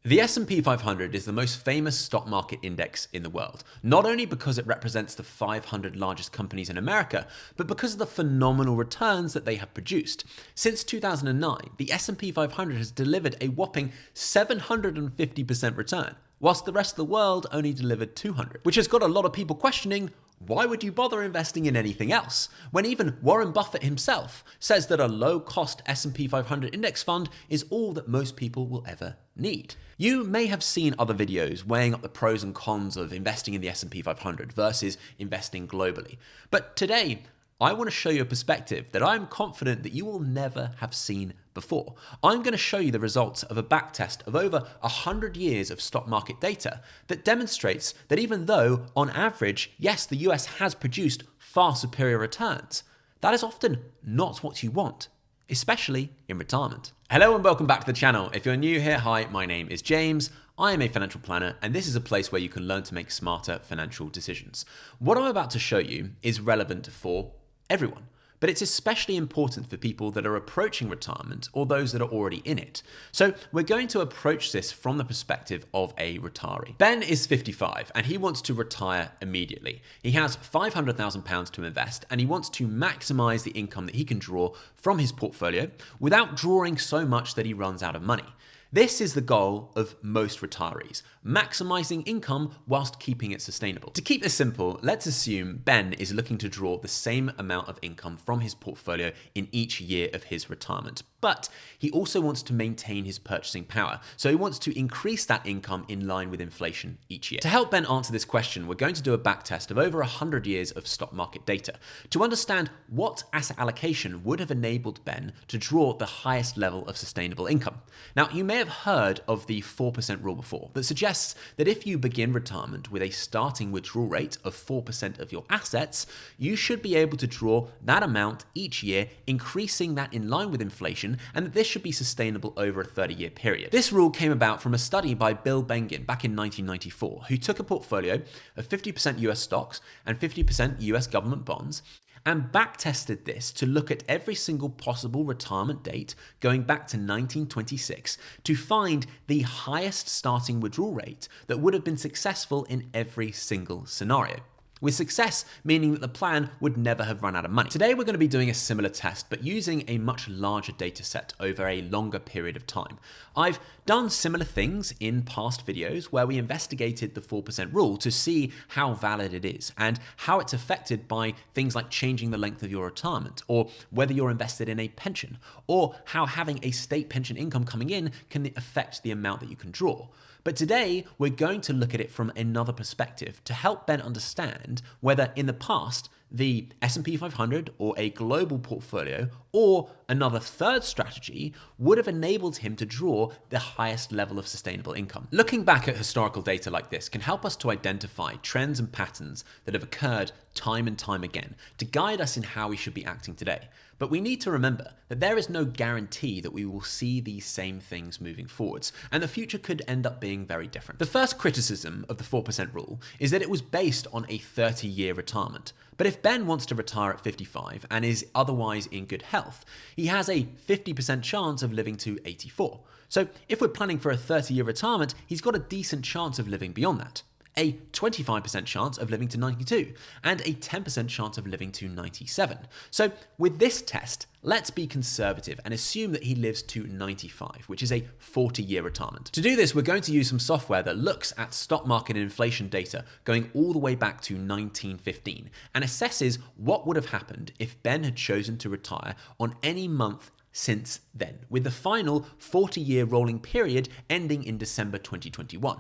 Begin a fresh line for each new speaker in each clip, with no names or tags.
The S&P 500 is the most famous stock market index in the world, not only because it represents the 500 largest companies in America, but because of the phenomenal returns that they have produced. Since 2009, the S&P 500 has delivered a whopping 750% return, whilst the rest of the world only delivered 200, which has got a lot of people questioning, why would you bother investing in anything else? When even Warren Buffett himself says that a low-cost S&P 500 index fund is all that most people will ever need. You may have seen other videos weighing up the pros and cons of investing in the S&P 500 versus investing globally. But today, I want to show you a perspective that I'm confident that you will never have seen before. I'm going to show you the results of a backtest of over 100 years of stock market data that demonstrates that even though, on average, yes, the US has produced far superior returns, that is often not what you want, especially in retirement. Hello and welcome back to the channel. If you're new here, hi, my name is James. I am a financial planner, and this is a place where you can learn to make smarter financial decisions. What I'm about to show you is relevant for everyone, but it's especially important for people that are approaching retirement or those that are already in it. So we're going to approach this from the perspective of a retiree. Ben is 55 and he wants to retire immediately. He has £500,000 to invest and he wants to maximize the income that he can draw from his portfolio without drawing so much that he runs out of money. This is the goal of most retirees, maximizing income whilst keeping it sustainable. To keep this simple, let's assume Ben is looking to draw the same amount of income from his portfolio in each year of his retirement, but he also wants to maintain his purchasing power, so he wants to increase that income in line with inflation each year. To help Ben answer this question, we're going to do a backtest of over 100 years of stock market data to understand what asset allocation would have enabled Ben to draw the highest level of sustainable income. Now, you may have heard of the 4% rule before that suggests that if you begin retirement with a starting withdrawal rate of 4% of your assets, you should be able to draw that amount each year, increasing that in line with inflation, and that this should be sustainable over a 30-year period. This rule came about from a study by Bill Bengen back in 1994, who took a portfolio of 50% US stocks and 50% US government bonds and backtested this to look at every single possible retirement date going back to 1926 to find the highest starting withdrawal rate that would have been successful in every single scenario. With success meaning that the plan would never have run out of money. Today we're going to be doing a similar test, but using a much larger data set over a longer period of time. I've done similar things in past videos where we investigated the 4% rule to see how valid it is and how it's affected by things like changing the length of your retirement, or whether you're invested in a pension, or how having a state pension income coming in can affect the amount that you can draw. But today, we're going to look at it from another perspective to help Ben understand whether in the past, the S&P 500 or a global portfolio or another third strategy would have enabled him to draw the highest level of sustainable income. Looking back at historical data like this can help us to identify trends and patterns that have occurred time and time again to guide us in how we should be acting today. But we need to remember that there is no guarantee that we will see these same things moving forwards, and the future could end up being very different. The first criticism of the 4% rule is that it was based on a 30-year retirement. But if Ben wants to retire at 55 and is otherwise in good health, he has a 50% chance of living to 84. So if we're planning for a 30-year retirement, he's got a decent chance of living beyond that. A 25% chance of living to 92, and a 10% chance of living to 97. So with this test, let's be conservative and assume that he lives to 95, which is a 40-year retirement. To do this, we're going to use some software that looks at stock market and inflation data going all the way back to 1915 and assesses what would have happened if Ben had chosen to retire on any month since then, with the final 40-year rolling period ending in December 2021.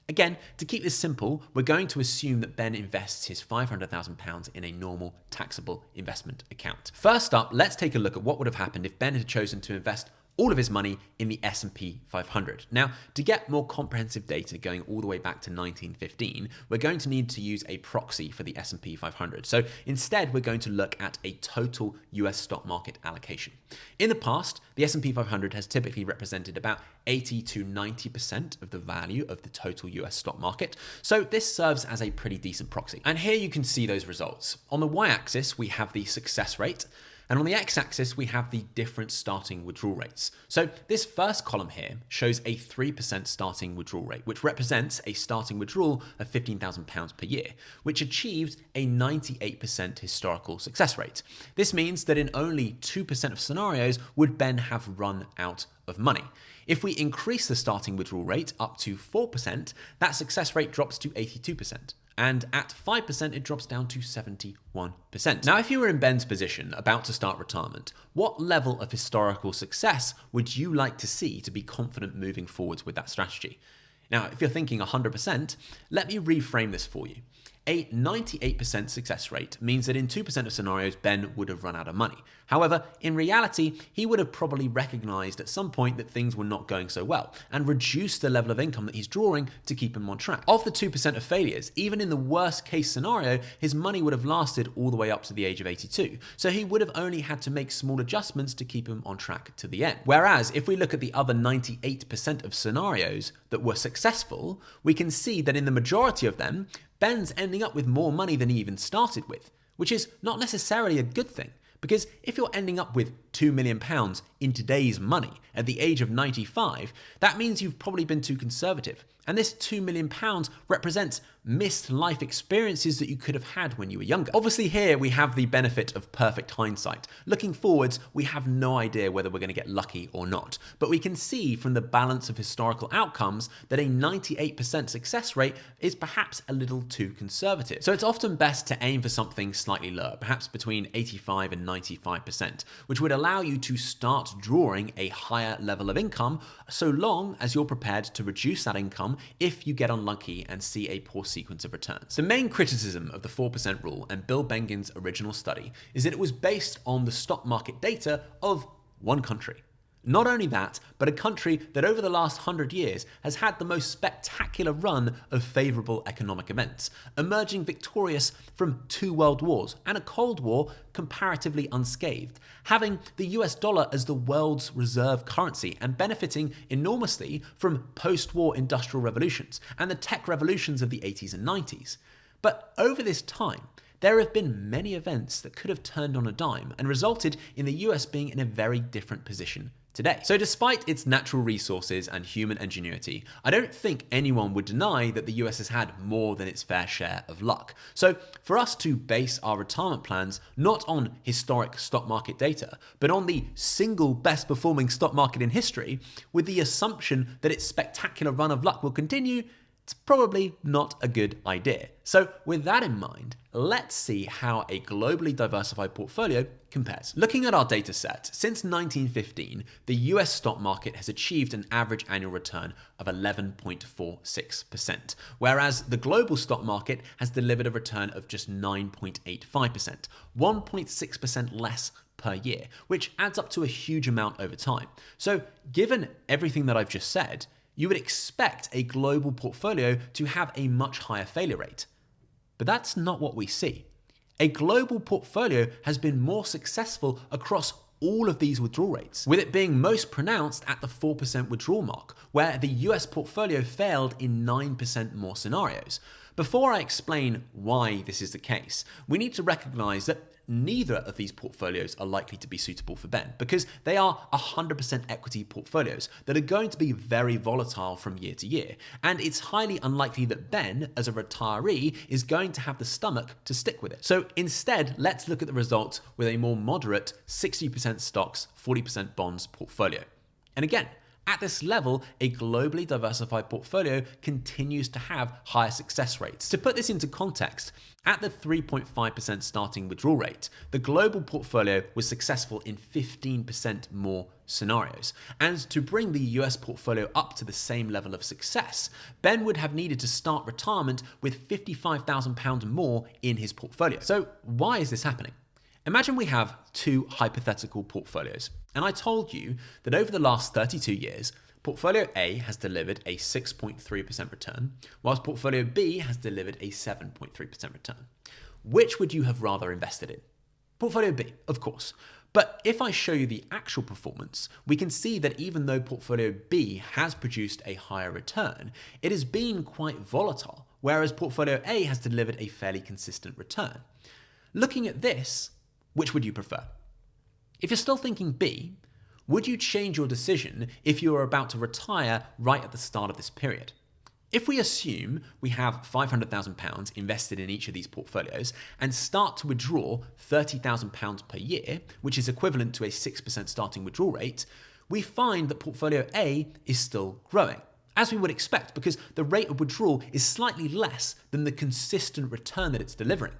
Again, to keep this simple, we're going to assume that Ben invests his £500,000 in a normal taxable investment account. First up, let's take a look at what would have happened if Ben had chosen to invest all of his money in the S&P 500. Now, to get more comprehensive data going all the way back to 1915, we're going to need to use a proxy for the S&P 500. So instead, we're going to look at a total US stock market allocation. In the past, the S&P 500 has typically represented about 80 to 90% of the value of the total US stock market. So this serves as a pretty decent proxy. And here you can see those results. On the y-axis, we have the success rate. And on the x-axis, we have the different starting withdrawal rates. So this first column here shows a 3% starting withdrawal rate, which represents a starting withdrawal of £15,000 per year, which achieved a 98% historical success rate. This means that in only 2% of scenarios would Ben have run out of money. If we increase the starting withdrawal rate up to 4%, that success rate drops to 82%. And at 5%, it drops down to 71%. Now, if you were in Ben's position, about to start retirement, what level of historical success would you like to see to be confident moving forwards with that strategy? Now, if you're thinking 100%, let me reframe this for you. A 98% success rate means that in 2% of scenarios, Ben would have run out of money. However, in reality, he would have probably recognized at some point that things were not going so well and reduced the level of income that he's drawing to keep him on track. Of the 2% of failures, even in the worst case scenario, his money would have lasted all the way up to the age of 82. So he would have only had to make small adjustments to keep him on track to the end. Whereas if we look at the other 98% of scenarios that were successful, we can see that in the majority of them, Ben's ending up with more money than he even started with, which is not necessarily a good thing. Because if you're ending up with £2 million in today's money at the age of 95, that means you've probably been too conservative. And this £2 million represents missed life experiences that you could have had when you were younger. Obviously here we have the benefit of perfect hindsight. Looking forwards, we have no idea whether we're going to get lucky or not. But we can see from the balance of historical outcomes that a 98% success rate is perhaps a little too conservative. So it's often best to aim for something slightly lower, perhaps between 85 and 95%, which would allow you to start drawing a higher level of income so long as you're prepared to reduce that income if you get unlucky and see a poor sequence of returns. The main criticism of the 4% rule and Bill Bengen's original study is that it was based on the stock market data of one country. Not only that, but a country that over the last 100 years has had the most spectacular run of favorable economic events, emerging victorious from 2 world wars and a Cold War comparatively unscathed, having the US dollar as the world's reserve currency and benefiting enormously from post-war industrial revolutions and the tech revolutions of the 80s and 90s. But over this time, there have been many events that could have turned on a dime and resulted in the US being in a very different position today. So despite its natural resources and human ingenuity, I don't think anyone would deny that the US has had more than its fair share of luck. So for us to base our retirement plans not on historic stock market data, but on the single best performing stock market in history, with the assumption that its spectacular run of luck will continue, it's probably not a good idea. So with that in mind, let's see how a globally diversified portfolio compares. Looking at our data set, since 1915, the US stock market has achieved an average annual return of 11.46%, whereas the global stock market has delivered a return of just 9.85%, 1.6% less per year, which adds up to a huge amount over time. So given everything that I've just said, you would expect a global portfolio to have a much higher failure rate. But that's not what we see. A global portfolio has been more successful across all of these withdrawal rates, with it being most pronounced at the 4% withdrawal mark, where the US portfolio failed in 9% more scenarios. Before I explain why this is the case, we need to recognize that neither of these portfolios are likely to be suitable for Ben because they are 100% equity portfolios that are going to be very volatile from year to year. And it's highly unlikely that Ben, as a retiree, is going to have the stomach to stick with it. So instead, let's look at the results with a more moderate 60% stocks, 40% bonds portfolio. And again, at this level, a globally diversified portfolio continues to have higher success rates. To put this into context, at the 3.5% starting withdrawal rate, the global portfolio was successful in 15% more scenarios. And to bring the US portfolio up to the same level of success, Ben would have needed to start retirement with £55,000 more in his portfolio. So why is this happening? Imagine we have two hypothetical portfolios, and I told you that over the last 32 years, Portfolio A has delivered a 6.3% return, whilst Portfolio B has delivered a 7.3% return. Which would you have rather invested in? Portfolio B, of course. But if I show you the actual performance, we can see that even though Portfolio B has produced a higher return, it has been quite volatile, whereas Portfolio A has delivered a fairly consistent return. Looking at this, which would you prefer? If you're still thinking B, would you change your decision if you were about to retire right at the start of this period? If we assume we have £500,000 invested in each of these portfolios and start to withdraw £30,000 per year, which is equivalent to a 6% starting withdrawal rate, we find that portfolio A is still growing, as we would expect, because the rate of withdrawal is slightly less than the consistent return that it's delivering.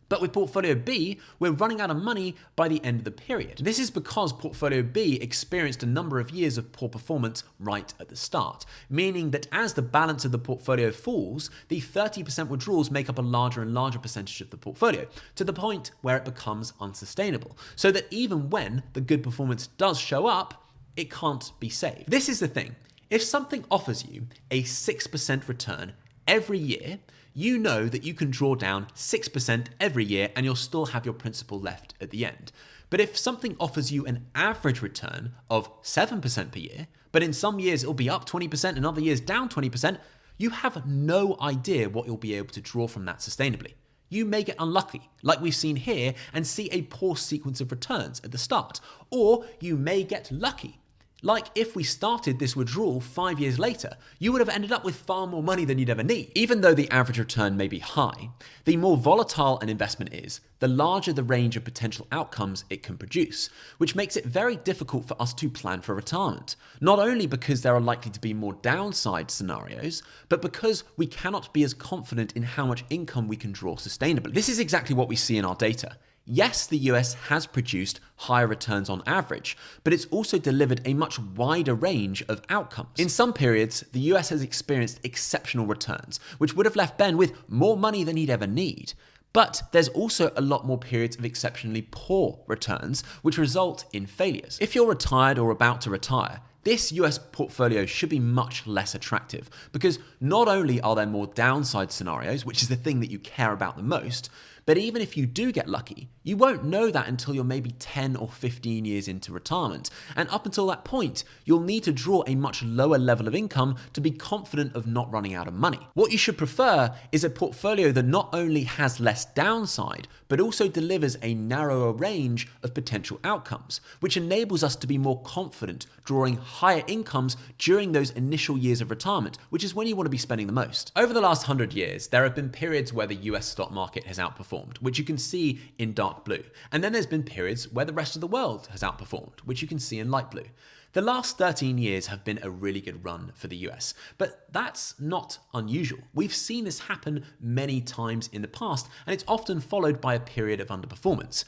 But with portfolio B, we're running out of money by the end of the period. This is because portfolio B experienced a number of years of poor performance right at the start, meaning that as the balance of the portfolio falls, the 30% withdrawals make up a larger and larger percentage of the portfolio, to the point where it becomes unsustainable. So that even when the good performance does show up, it can't be saved. This is the thing. If something offers you a 6% return every year, you know that you can draw down 6% every year and you'll still have your principal left at the end. But if something offers you an average return of 7% per year, but in some years it'll be up 20% and other years down 20%, you have no idea what you'll be able to draw from that sustainably. You may get unlucky, like we've seen here, and see a poor sequence of returns at the start. Or you may get lucky. Like if we started this withdrawal 5 years later, you would have ended up with far more money than you'd ever need. Even though the average return may be high, the more volatile an investment is, the larger the range of potential outcomes it can produce, which makes it very difficult for us to plan for retirement. Not only because there are likely to be more downside scenarios, but because we cannot be as confident in how much income we can draw sustainably. This is exactly what we see in our data. Yes, the US has produced higher returns on average, but it's also delivered a much wider range of outcomes. In some periods, the US has experienced exceptional returns, which would have left Ben with more money than he'd ever need. But there's also a lot more periods of exceptionally poor returns, which result in failures. If you're retired or about to retire, this US portfolio should be much less attractive because not only are there more downside scenarios, which is the thing that you care about the most, but even if you do get lucky, you won't know that until you're maybe 10 or 15 years into retirement. And up until that point, you'll need to draw a much lower level of income to be confident of not running out of money. What you should prefer is a portfolio that not only has less downside, but also delivers a narrower range of potential outcomes, which enables us to be more confident drawing higher incomes during those initial years of retirement, which is when you want to be spending the most. Over the last 100 years, there have been periods where the US stock market has outperformed, which you can see in dark blue. And then there's been periods where the rest of the world has outperformed, which you can see in light blue. The last 13 years have been a really good run for the US, but that's not unusual. We've seen this happen many times in the past, and it's often followed by a period of underperformance.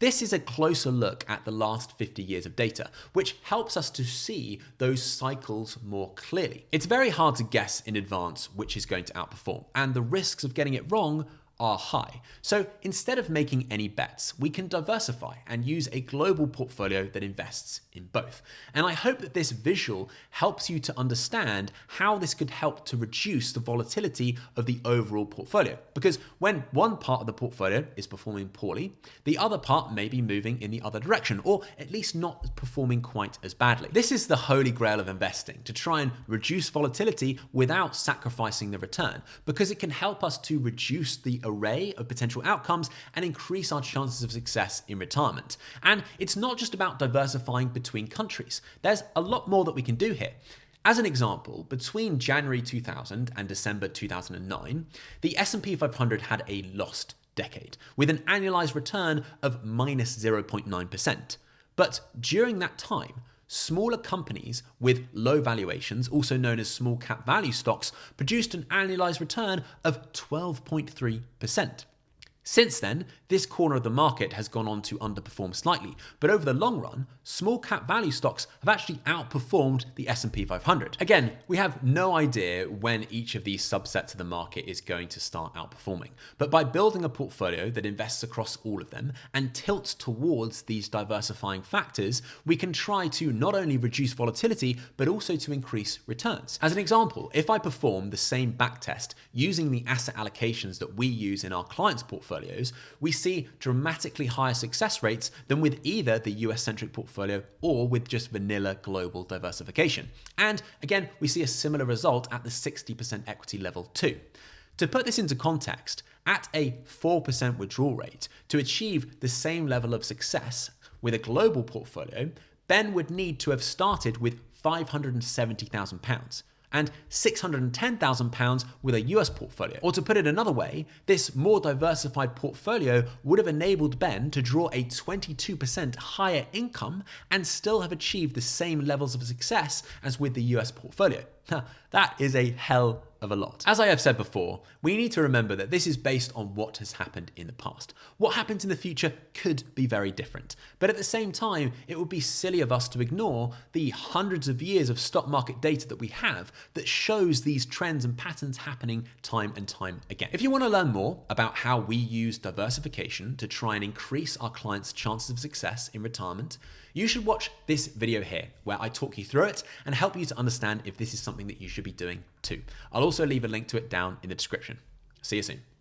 This is a closer look at the last 50 years of data, which helps us to see those cycles more clearly. It's very hard to guess in advance which is going to outperform, and the risks of getting it wrong are high. So instead of making any bets, we can diversify and use a global portfolio that invests in both. And I hope that this visual helps you to understand how this could help to reduce the volatility of the overall portfolio. Because when one part of the portfolio is performing poorly, the other part may be moving in the other direction, or at least not performing quite as badly. This is the holy grail of investing, to try and reduce volatility without sacrificing the return, because it can help us to reduce the array of potential outcomes and increase our chances of success in retirement. And it's not just about diversifying between countries. There's a lot more that we can do here. As an example, between January 2000 and December 2009, the S&P 500 had a lost decade, with an annualized return of minus 0.9%. But during that time, smaller companies with low valuations, also known as small cap value stocks, produced an annualized return of 12.3%. Since then, this corner of the market has gone on to underperform slightly, but over the long run, small cap value stocks have actually outperformed the S&P 500. Again, we have no idea when each of these subsets of the market is going to start outperforming, but by building a portfolio that invests across all of them and tilts towards these diversifying factors, we can try to not only reduce volatility, but also to increase returns. As an example, if I perform the same backtest using the asset allocations that we use in our clients' portfolios, we see dramatically higher success rates than with either the US-centric portfolio or with just vanilla global diversification. And again, we see a similar result at the 60% equity level too. To put this into context, at a 4% withdrawal rate, to achieve the same level of success, with a global portfolio, Ben would need to have started with £570,000 and £610,000 with a US portfolio. Or to put it another way, this more diversified portfolio would have enabled Ben to draw a 22% higher income and still have achieved the same levels of success as with the US portfolio. That is a hell of a lot. As I have said before, we need to remember that this is based on what has happened in the past. What happens in the future could be very different. But at the same time, it would be silly of us to ignore the hundreds of years of stock market data that we have that shows these trends and patterns happening time and time again. If you want to learn more about how we use diversification to try and increase our clients' chances of success in retirement, you should watch this video here where I talk you through it and help you to understand if this is something that you should be doing too. I'll also leave a link to it down in the description. See you soon.